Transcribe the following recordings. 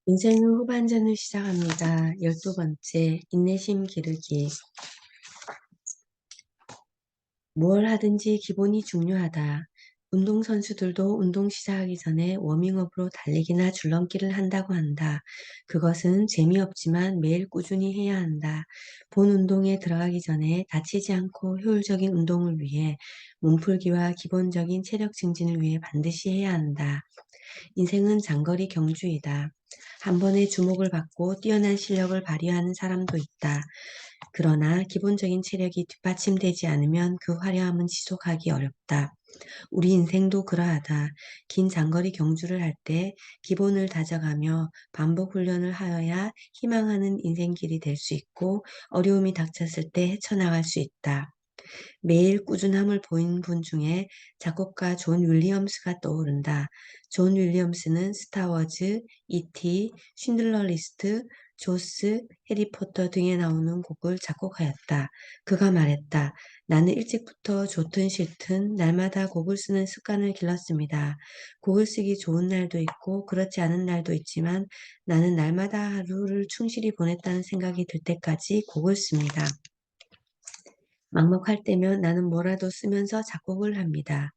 인생은 후반전을 시작합니다. 12번째, 인내심 기르기. 뭘 하든지 기본이 중요하다. 운동선수들도 운동 시작하기 전에 워밍업으로 달리기나 줄넘기를 한다고 한다. 그것은 재미없지만 매일 꾸준히 해야 한다. 본 운동에 들어가기 전에 다치지 않고 효율적인 운동을 위해 몸풀기와 기본적인 체력 증진을 위해 반드시 해야 한다. 인생은 장거리 경주이다. 한 번에 주목을 받고 뛰어난 실력을 발휘하는 사람도 있다. 그러나 기본적인 체력이 뒷받침되지 않으면 그 화려함은 지속하기 어렵다. 우리 인생도 그러하다. 긴 장거리 경주를 할 때 기본을 다져가며 반복 훈련을 하여야 희망하는 인생길이 될 수 있고 어려움이 닥쳤을 때 헤쳐나갈 수 있다. 매일 꾸준함을 보인 분 중에 작곡가 존 윌리엄스가 떠오른다. 존 윌리엄스는 스타워즈, E.T., 쉰들러 리스트, 조스, 해리포터 등에 나오는 곡을 작곡하였다. 그가 말했다. 나는 일찍부터 좋든 싫든 날마다 곡을 쓰는 습관을 길렀습니다. 곡을 쓰기 좋은 날도 있고 그렇지 않은 날도 있지만 나는 날마다 하루를 충실히 보냈다는 생각이 들 때까지 곡을 씁니다. 막막할 때면 나는 뭐라도 쓰면서 작곡을 합니다.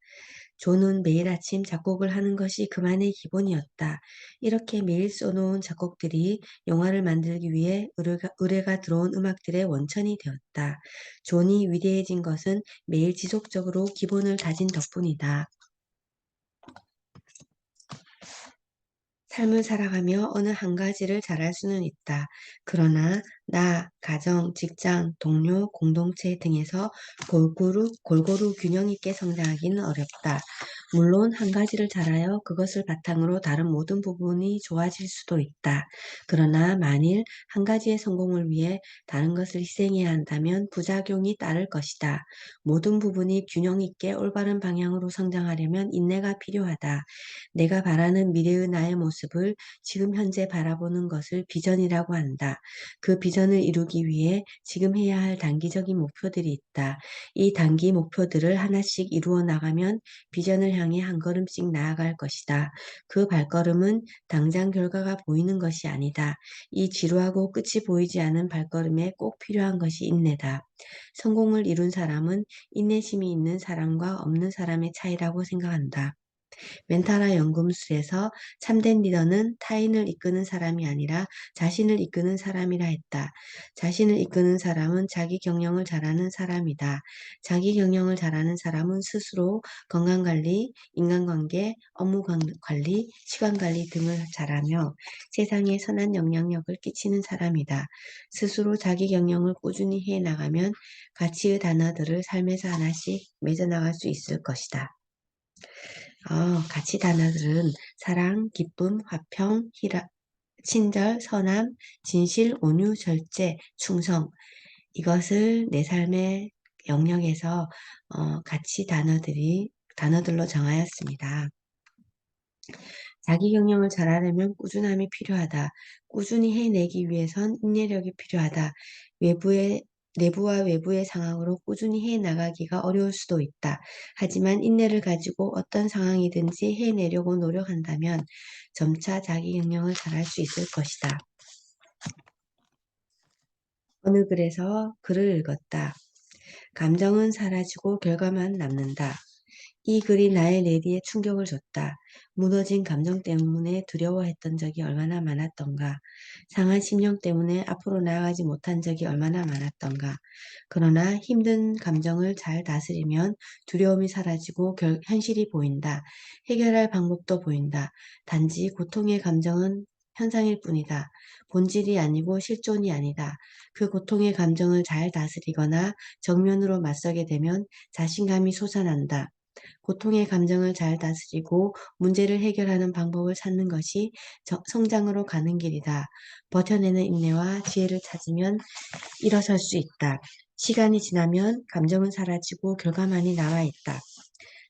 존은 매일 아침 작곡을 하는 것이 그만의 기본이었다. 이렇게 매일 써놓은 작곡들이 영화를 만들기 위해 의뢰가 들어온 음악들의 원천이 되었다. 존이 위대해진 것은 매일 지속적으로 기본을 다진 덕분이다. 삶을 살아가며 어느 한 가지를 잘할 수는 있다. 그러나 나, 가정, 직장, 동료, 공동체 등에서 골고루 균형 있게 성장하기는 어렵다. 물론 한 가지를 잘하여 그것을 바탕으로 다른 모든 부분이 좋아질 수도 있다. 그러나 만일 한 가지의 성공을 위해 다른 것을 희생해야 한다면 부작용이 따를 것이다. 모든 부분이 균형 있게 올바른 방향으로 성장하려면 인내가 필요하다. 내가 바라는 미래의 나의 모습을 지금 현재 바라보는 것을 비전이라고 한다. 그 비전을 이루기 위해 지금 해야 할 단기적인 목표들이 있다. 이 단기 목표들을 하나씩 이루어 나가면 비전을 향해 한 걸음씩 나아갈 것이다. 그 발걸음은 당장 결과가 보이는 것이 아니다. 이 지루하고 끝이 보이지 않은 발걸음에 꼭 필요한 것이 인내다. 성공을 이룬 사람은 인내심이 있는 사람과 없는 사람의 차이라고 생각한다. 멘탈화 연금술에서 참된 리더는 타인을 이끄는 사람이 아니라 자신을 이끄는 사람이라 했다. 자신을 이끄는 사람은 자기 경영을 잘하는 사람이다. 자기 경영을 잘하는 사람은 스스로 건강관리, 인간관계, 업무 관리, 시간관리 등을 잘하며 세상에 선한 영향력을 끼치는 사람이다. 스스로 자기 경영을 꾸준히 해나가면 가치의 단어들을 삶에서 하나씩 맺어나갈 수 있을 것이다. 가치 단어들은 사랑, 기쁨, 화평, 친절, 선함, 진실, 온유, 절제, 충성. 이것을 내 삶의 영역에서 가치 단어들로 정하였습니다. 자기 경영을 잘하려면 꾸준함이 필요하다. 꾸준히 해내기 위해선 인내력이 필요하다. 내부와 외부의 상황으로 꾸준히 해나가기가 어려울 수도 있다. 하지만 인내를 가지고 어떤 상황이든지 해내려고 노력한다면 점차 자기 경영을 잘할 수 있을 것이다. 어느 글에서 글을 읽었다. 감정은 사라지고 결과만 남는다. 이 글이 나의 내리에 충격을 줬다. 무너진 감정 때문에 두려워했던 적이 얼마나 많았던가. 상한 심령 때문에 앞으로 나아가지 못한 적이 얼마나 많았던가. 그러나 힘든 감정을 잘 다스리면 두려움이 사라지고 현실이 보인다. 해결할 방법도 보인다. 단지 고통의 감정은 현상일 뿐이다. 본질이 아니고 실존이 아니다. 그 고통의 감정을 잘 다스리거나 정면으로 맞서게 되면 자신감이 솟아난다. 고통의 감정을 잘 다스리고 문제를 해결하는 방법을 찾는 것이 성장으로 가는 길이다. 버텨내는 인내와 지혜를 찾으면 일어설 수 있다. 시간이 지나면 감정은 사라지고 결과만이 남아 있다.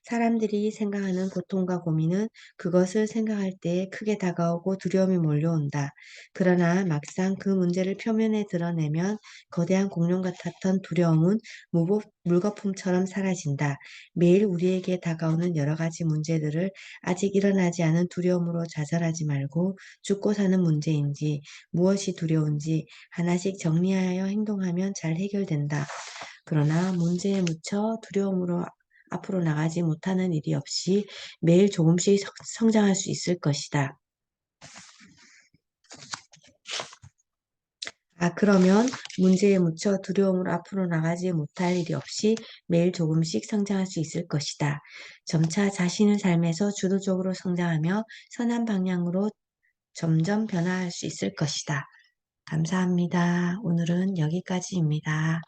사람들이 생각하는 고통과 고민은 그것을 생각할 때 크게 다가오고 두려움이 몰려온다. 그러나 막상 그 문제를 표면에 드러내면 거대한 공룡 같았던 두려움은 물거품처럼 사라진다. 매일 우리에게 다가오는 여러 가지 문제들을 아직 일어나지 않은 두려움으로 좌절하지 말고 죽고 사는 문제인지 무엇이 두려운지 하나씩 정리하여 행동하면 잘 해결된다. 그러나 문제에 묻혀 두려움으로 앞으로 나가지 못하는 일이 없이 매일 조금씩 성장할 수 있을 것이다. 그러면 문제에 묻혀 두려움으로 앞으로 나가지 못할 일이 없이 매일 조금씩 성장할 수 있을 것이다. 점차 자신의 삶에서 주도적으로 성장하며 선한 방향으로 점점 변화할 수 있을 것이다. 감사합니다. 오늘은 여기까지입니다.